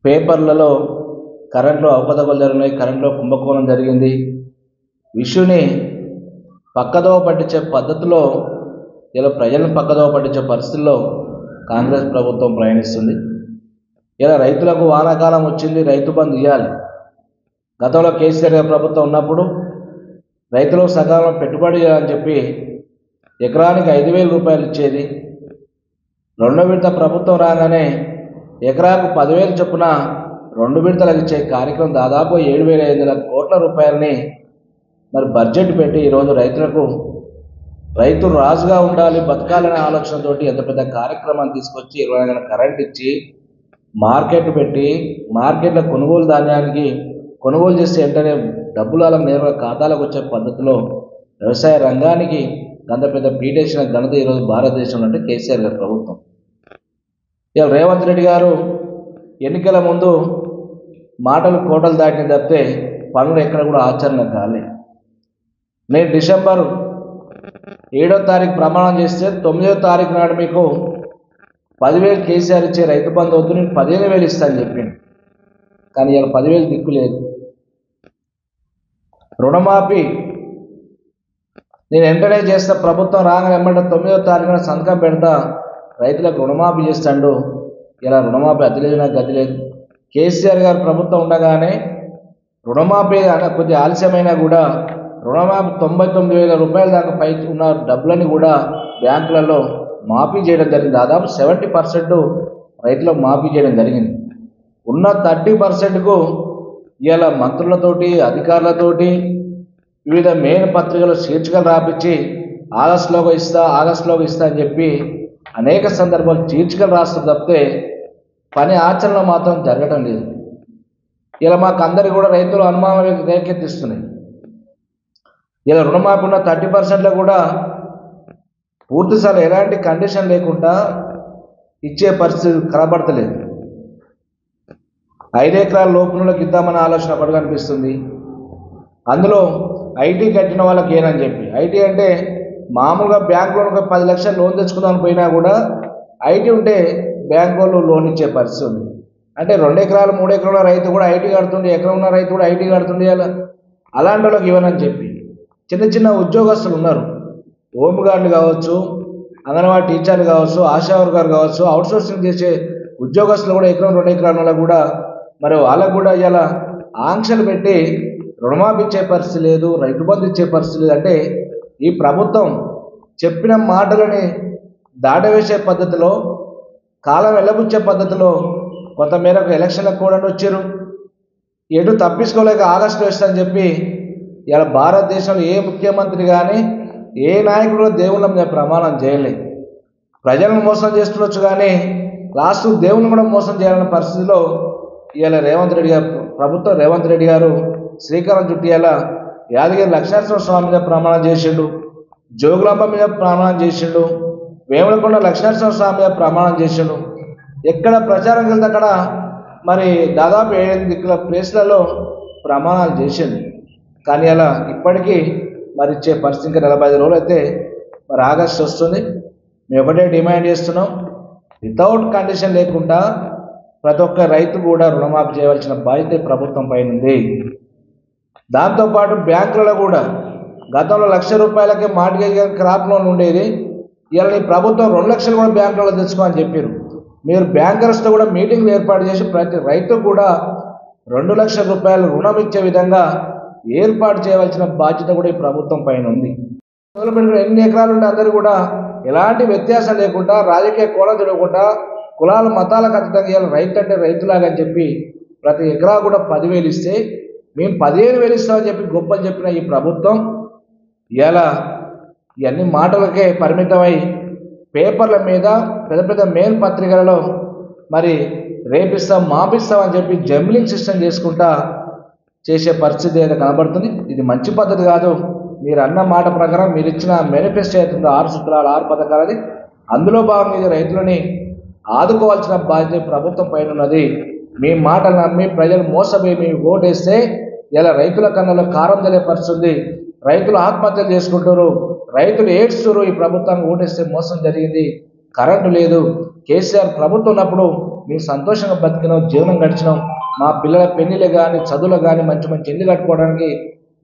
పేపర్లలో కరెంట్లో అవకతవకలు జరిగినాయి, కరెంట్లో కుంభకోణం జరిగింది. ఇష్యూని పక్కదోవ పట్టించే పద్ధతిలో ఇలా ప్రజలను పక్కదోవ పట్టించే పరిస్థితుల్లో కాంగ్రెస్ ప్రభుత్వం ప్రయాణిస్తుంది. ఇలా రైతులకు వానాకాలం వచ్చింది, రైతు బంధు ఇవ్వాలి. గతంలో కేసీఆర్ గారి ప్రభుత్వం ఉన్నప్పుడు రైతులకు సకాలంలో పెట్టుబడి చేయాలని చెప్పి ఎకరానికి 5,000 రూపాయలు ఇచ్చేది. రెండో విడత ప్రభుత్వం రాగానే ఎకరాకు 10,000 చొప్పున 2 విడతలకు ఇచ్చే కార్యక్రమం దాదాపు 7,500 కోట్ల రూపాయలని మరి బడ్జెట్ పెట్టి ఈరోజు రైతులకు రైతు రాజుగా ఉండాలి, బతకాలనే ఆలోచనతోటి ఎంత పెద్ద కార్యక్రమాన్ని తీసుకొచ్చి 20 గంటల కరెంట్ ఇచ్చి మార్కెట్ పెట్టి మార్కెట్లో కొనుగోలు ధాన్యానికి కొనుగోలు చేస్తే వెంటనే డబ్బులు అలా నేరుగా ఖాతాలకు వచ్చే పద్ధతిలో వ్యవసాయ రంగానికి అంత పెద్ద పీటేసిన ఘనత ఈరోజు భారతదేశంలో అంటే కేసీఆర్ గారి ప్రభుత్వం. ఇలా రేవంత్ రెడ్డి గారు ఎన్నికల ముందు మాటలు కోటలు దాటిన తప్పితే పనులు ఎక్కడ కూడా ఆచరణ కాలే. నేను డిసెంబర్ 7వ తారీఖు ప్రమాణం చేస్తే 9వ తారీఖు నాడు మీకు 10,000 కేసీఆర్ ఇచ్చే రైతు బంధు వద్దు, నేను 15,000 ఇస్తాను చెప్పింది. కానీ ఇలా 10,000 దిక్కు లేదు. రుణమాఫీ నేను వెంటనే చేస్తా, ప్రభుత్వం రాగానే వెంబడి 9వ తారీఖున సంతకం పెడతా, రైతులకు రుణమాఫీ చేస్తాడు. ఇలా రుణమాఫీ అతి లేదు, నాకు గతి లేదు. కేసీఆర్ గారు ప్రభుత్వం ఉండగానే రుణమాఫీ కొద్దిగా ఆలస్యమైనా కూడా రుణమాఫీ 99,000 రూపాయల దాకా పై ఉన్న డబ్బులని కూడా బ్యాంకులలో మాఫీ చేయడం జరిగింది. దాదాపు 70% రైతులకు మాఫీ చేయడం జరిగింది. ఉన్న 30%కు ఇవాళ మంత్రులతోటి అధికారులతోటి వివిధ మెయిన్ పత్రికలు శీర్షికలు రాపించి ఆగస్టులోకి ఇస్తా అని చెప్పి అనేక సందర్భాలు శీర్షికలు రాస్తూ తప్పితే పని ఆచరణలో మాత్రం జరగడం లేదు. ఇలా మాకు అందరికీ కూడా రైతులు అనుమానం రేకెత్తిస్తున్నాయి. ఇలా రుణమాఫీ ఉన్న 30%లో కూడా పూర్తిసారి ఎలాంటి కండిషన్ లేకుండా ఇచ్చే పరిస్థితి కనబడతలేదు. 5 ఎకరాల లోపులకు ఇద్దామన్న ఆలోచన పడి కనిపిస్తుంది. అందులో ఐటీ కట్టిన వాళ్ళకి ఏనని చెప్పి, ఐటీ అంటే మామూలుగా బ్యాంకులో 10 లక్షలు లోన్ తెచ్చుకుందామని పోయినా కూడా ఐటీ ఉంటే బ్యాంకు వాళ్ళు లోన్ ఇచ్చే పరిస్థితి ఉంది. అంటే 2 ఎకరాలు 3 ఎకరాల రైతు కూడా ఐటీ కడుతుండే, ఎకరం ఉన్న రైతు కూడా ఐటీ కడుతుండే. అలాంటి వాళ్ళకి ఇవ్వనని చెప్పి చిన్న చిన్న ఉద్యోగస్తులు ఉన్నారు, హోంగార్డులు కావచ్చు, అంగన్వాడీ టీచర్లు కావచ్చు, ఆశా వర్కర్లు కావచ్చు, అవుట్సోర్సింగ్ చేసే ఉద్యోగస్తులు కూడా ఎకరం 2 ఎకరాల వాళ్ళకు కూడా మరి వాళ్ళకు కూడా ఇలా ఆంక్షలు పెట్టి రుణమాఫీ ఇచ్చే పరిస్థితి లేదు, రైతు బంధు ఇచ్చే పరిస్థితి లేదు. అంటే ఈ ప్రభుత్వం చెప్పిన మాటలని దాటవేసే పద్ధతిలో, కాలం వెళ్ళబుచ్చే పద్ధతిలో కొంతమేరకు ఎలక్షన్లకు కూడా వచ్చారు. ఎటు తప్పించుకోలేక ఆగస్టు వేస్తారని చెప్పి ఇలా భారతదేశంలో ఏ ముఖ్యమంత్రి కానీ ఏ నాయకుడు దేవుళ్ళ మీద ప్రమాణం చేయలేదు. ప్రజలను మోసం చేస్తుండొచ్చు కానీ లాస్ట్ దేవుని కూడా మోసం చేయాలన్న పరిస్థితిలో ఇలా రేవంత్ రెడ్డి గారు శ్రీకారం చుట్టి ఇలా యాదగిరి లక్ష్మీనరసింహ స్వామి మీద ప్రమాణం చేసిండు, జోగులాంబ మీద ప్రమాణం చేసిండు, వేములకొండ లక్ష్మీనరసింహ స్వామి మీద ప్రమాణం చేసిండు. ఎక్కడ ప్రచారం వెళ్తే అక్కడ మరి దాదాపు 7 ప్లేస్లలో ప్రమాణాలు చేసిండు. కానీ అలా ఇప్పటికీ మరి ఇచ్చే పరిస్థితి ఇంకా 45 రోజులు అయితే మరి ఆగస్టు వస్తుంది. మేము ఒకటే డిమాండ్ చేస్తున్నాం, వితౌట్ కండిషన్ లేకుండా ప్రతి ఒక్క రైతు కూడా రుణమాఫీ చేయవలసిన బాధ్యత ప్రభుత్వం పైన ఉంది. దాంతోపాటు బ్యాంకులలో కూడా గతంలో 1,00,000 రూపాయలకే మార్గేజ్ క్రాప్ లోన్ ఉండేది. ఇవాళ ఈ ప్రభుత్వం 2 లక్షలు కూడా బ్యాంకులలో తెచ్చుకోమని చెప్పారు. మీరు బ్యాంకర్స్తో కూడా మీటింగ్లు ఏర్పాటు చేసి ప్రతి రైతు కూడా 2 లక్షల రూపాయలు రుణం ఇచ్చే విధంగా ఏర్పాటు చేయవలసిన బాధ్యత కూడా ఈ ప్రభుత్వం పైన ఉంది. ఎన్ని ఎకరాలు ఉంటే అందరూ కూడా ఎలాంటి వ్యత్యాసం లేకుండా, రాజకీయ కోణం తెలియకుండా, కులాల మతాలకు అతీతంగా ఇవాళ రైతు అంటే రైతులాగా అని చెప్పి ప్రతి ఎకరా కూడా 10,000 ఇస్తే మేము 15,000 ఇస్తామని చెప్పి గొప్పలు చెప్పిన ఈ ప్రభుత్వం ఇలా ఇవన్నీ మాటలకే పరిమితమై పేపర్ల మీద పెద్ద పెద్ద మెయిన్ పత్రికలలో మరి రేపిస్తాం మాపిస్తాం అని చెప్పి జంబ్లింగ్ సిస్టమ్ చేసుకుంటా చేసే పరిస్థితి అయితే కనబడుతుంది. ఇది మంచి పద్ధతి కాదు. మీరు అన్న మాట ప్రకారం మీరు ఇచ్చిన మేనిఫెస్టో అవుతుందో 6 సూత్రాలు 6 పథకాలని అందులో భాగంగా ఇది రైతులని ఆదుకోవాల్సిన బాధ్యత ప్రభుత్వం పైన ఉన్నది. మీ మాటలు నమ్మి ప్రజలు మోసపోయి మీ ఓటేస్తే ఇలా రైతుల కన్నులో కారం తెలియ పరిస్థితుంది. రైతులు ఆత్మహత్యలు చేసుకుంటారు, రైతులు ఏడ్చుతారు. ఈ ప్రభుత్వానికి ఓటేస్తే మోసం జరిగింది, కరెంటు లేదు, కేసీఆర్ ప్రభుత్వం ఉన్నప్పుడు మేము సంతోషంగా బతికినాం, జీవనం గడిచినాం. మా పిల్లల పెళ్లిళ్ళు కానీ చదువులు కానీ మంచి మంచి ఇల్లు కట్టుకోవడానికి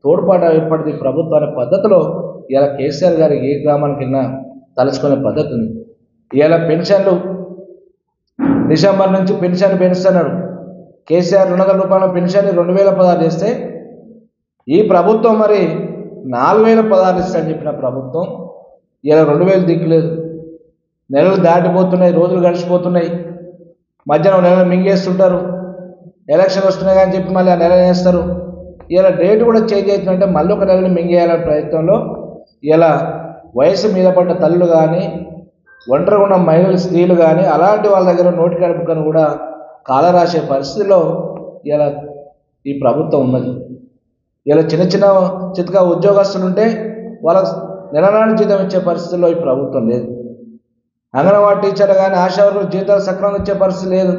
తోడ్పాటు ఏర్పడింది ప్రభుత్వం అనే పద్ధతిలో ఇలా కేసీఆర్ గారు ఏ గ్రామానికి వెళ్ళినా తలుచుకునే పద్ధతి ఉంది. ఇలా పెన్షన్లు డిసెంబర్ నుంచి పెన్షన్ పెంచుతున్నాడు. కేసీఆర్ 200 రూపాయల పెన్షన్ 2016 చేస్తే ఈ ప్రభుత్వం మరి 4016 ఇస్తానని చెప్పిన ప్రభుత్వం ఇలా 2000 దిక్కులేదు. నెలలు దాటిపోతున్నాయి, రోజులు గడిచిపోతున్నాయి, మధ్యాహ్నం నెలలు మింగేస్తుంటారు. ఎలక్షన్ వస్తున్నాయి కానీ చెప్పి మళ్ళీ ఆ నెల వేస్తారు. ఇలా డేట్ కూడా చేంజ్ అవుతుందంటే మళ్ళీ ఒక నెలని మింగేయాలనే ప్రయత్నంలో ఇలా వయసు మీద పడ్డ తల్లులు కానీ ఒంటరిగా ఉన్న మహిళలు స్త్రీలు కానీ అలాంటి వాళ్ళ దగ్గర నోటి కడుపుకొని కూడా కాల రాసే పరిస్థితిలో ఇలా ఈ ప్రభుత్వం ఉన్నది. ఇలా చిన్న చిన్న చితకా ఉద్యోగస్తులు ఉంటే వాళ్ళకు నెలనాడు జీతం ఇచ్చే పరిస్థితుల్లో ఈ ప్రభుత్వం లేదు. అంగన్వాడీ టీచర్లు కానీ ఆశావర్కులు జీతాలు సక్రమంగా ఇచ్చే పరిస్థితి లేదు.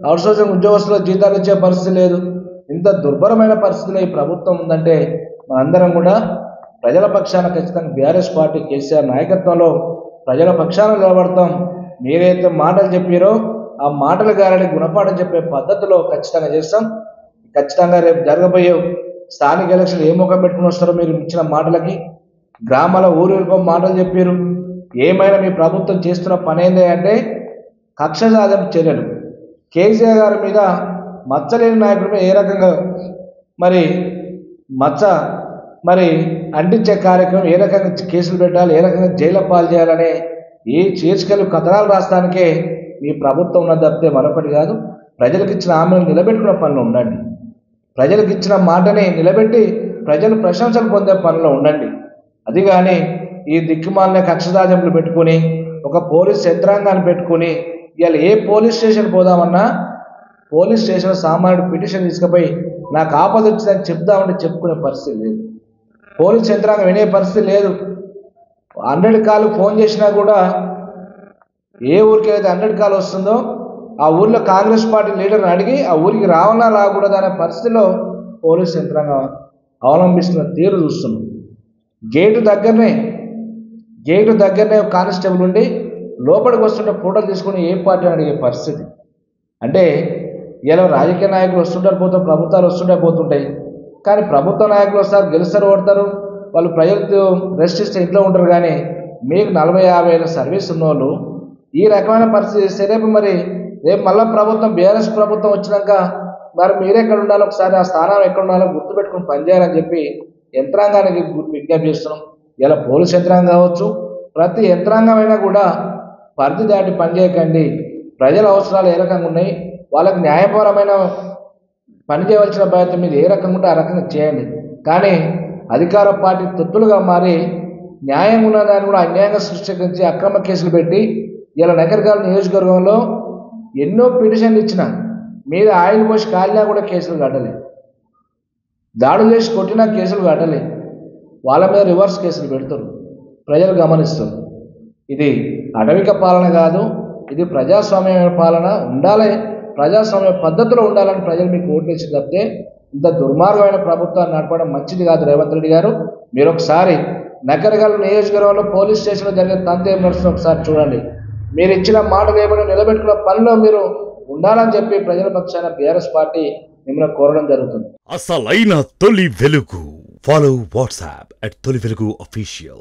అవుట్సోర్సింగ్ ఉద్యోగస్తులు జీతాలు ఇచ్చే పరిస్థితి లేదు. ఇంత దుర్భరమైన పరిస్థితిలో ఈ ప్రభుత్వం ఉందంటే మనందరం కూడా ప్రజల పక్షాన ఖచ్చితంగా బీఆర్ఎస్ పార్టీ కేసీఆర్ నాయకత్వంలో ప్రజల పక్షాన నిలబడతాం. మీరైతే మాటలు చెప్పారో ఆ మాటలు గారని గుణపాఠం చెప్పే పద్ధతిలో ఖచ్చితంగా చేస్తాం. ఖచ్చితంగా రేపు జరగబోయే స్థానిక ఎలక్షన్ ఏ ముఖం పెట్టుకుని వస్తారో మీరు ఇచ్చిన మాటలకి గ్రామాల ఊరికో మాటలు చెప్పారు. ఏమైనా మీ ప్రభుత్వం చేస్తున్న పని ఏంటి అంటే కక్ష సాధన చర్యలు. కేసీఆర్ గారి మీద మచ్చలేని నాయకుడి మీద ఏ రకంగా మరి మచ్చ మరి అంటించే కార్యక్రమం, ఏ రకంగా కేసులు పెట్టాలి, ఏ రకంగా జైలు పాలు చేయాలనే ఈ శీర్షికలు కథనాలు రాస్తానికే మీ ప్రభుత్వం ఉన్నది తప్పితే మరొకటి కాదు. ప్రజలకు ఇచ్చిన హామీలు నిలబెట్టుకునే పనిలో ఉండండి. ప్రజలకు ఇచ్చిన మాటని నిలబెట్టి ప్రజలు ప్రశంసలు పొందే పనిలో ఉండండి. అది కానీ ఈ దిక్కుమాలిన కక్షదాజములు పెట్టుకుని ఒక పోలీస్ యంత్రాంగాన్ని పెట్టుకుని ఇవాళ ఏ పోలీస్ స్టేషన్ పోదామన్నా పోలీస్ స్టేషన్ సామాన్యుడు పిటిషన్ తీసుకుపోయి నాకు ఆపద వచ్చిందని చెప్దామంటే చెప్పుకునే పరిస్థితి లేదు. పోలీస్ యంత్రాంగం వినే పరిస్థితి లేదు. 100 కాల్ ఫోన్ చేసినా కూడా ఏ ఊరికి అయితే 100 కాల్ వస్తుందో ఆ ఊర్లో కాంగ్రెస్ పార్టీ లీడర్ని అడిగి ఆ ఊరికి రావాలా రాకూడదు అనే పరిస్థితిలో పోలీస్ యంత్రాంగం అవలంబిస్తున్న తీరు చూస్తున్నాం. గేటు దగ్గరనే కానిస్టేబుల్ ఉండి లోపలికి వస్తుంటే ఫోటోలు తీసుకుని ఏ పార్టీ అని అడిగే పరిస్థితి. అంటే ఇలా రాజకీయ నాయకులు వస్తుంటారు పోతారు, ప్రభుత్వాలు వస్తుంటే పోతుంటాయి. కానీ ప్రభుత్వ నాయకులు వస్తారు, గెలుస్తారు, ఓడతారు, వాళ్ళు ప్రజలతో రెస్ట్ ఇస్తే ఇంట్లో ఉంటారు. కానీ మీకు 40-50 ఏళ్ళ సర్వీస్ ఉన్నోళ్ళు ఈ రకమైన పరిస్థితి ఇస్తే రేపు మళ్ళీ ప్రభుత్వం బీఆర్ఎస్ ప్రభుత్వం వచ్చినాక మరి మీరు ఎక్కడ ఉండాలో ఒకసారి ఆ స్థానం ఎక్కడ ఉండాలో గుర్తుపెట్టుకుని పనిచేయాలని చెప్పి యంత్రాంగానికి విజ్ఞప్తి చేస్తున్నాం. ఇలా పోలీస్ యంత్రాంగం కావచ్చు, ప్రతి యంత్రాంగం అయినా కూడా పరిధి దాటి పనిచేయకండి. ప్రజల అవసరాలు ఏ రకంగా ఉన్నాయి, వాళ్ళకి న్యాయపరమైన పని చేయవలసిన బాధ్యత మీద ఏ రకంగా ఉంటే ఆ రకంగా చేయండి. కానీ అధికార పార్టీ తొత్తులుగా మారి న్యాయంగా ఉన్నదాన్ని కూడా అన్యాయంగా సృష్టించి అక్రమ కేసులు పెట్టి ఇలా నగరకాల నియోజకవర్గంలో ఎన్నో పిటిషన్లు ఇచ్చిన మీద ఆయిల్ పోసి కాలినా కూడా కేసులు కట్టలేదు, దాడులు చేసి కొట్టినా కేసులు కట్టలేదు, వాళ్ళ మీద రివర్స్ కేసులు పెడుతున్నారు. ప్రజలు గమనిస్తారు. ఇది అటవిక పాలన కాదు, ఇది ప్రజాస్వామ్య పాలన. ఉండాలి, ప్రజాస్వామ్య పద్ధతిలో ఉండాలని ప్రజలు మీకు ఓట్లేసి తప్పితే ఇంత దుర్మార్గమైన ప్రభుత్వాన్ని నడపడం మంచిది కాదు. రేవంత్ రెడ్డి గారు, మీరు ఒకసారి నకరగల్ నియోజకవర్గంలో పోలీస్ స్టేషన్లో జరిగే తంతు ఏం నడుస్తుందో ఒకసారి చూడండి. మీరు ఇచ్చిన మాటలు ఏమైనా నిలబెట్టుకున్న పనిలో మీరు ఉండాలని చెప్పి ప్రజల పక్షాన బీఆర్ఎస్ పార్టీ మిమ్మల్ని కోరడం జరుగుతుంది. అసలైన తొలి వెలుగు. ఫాలో వాట్సాప్ @తొలి వెలుగు official.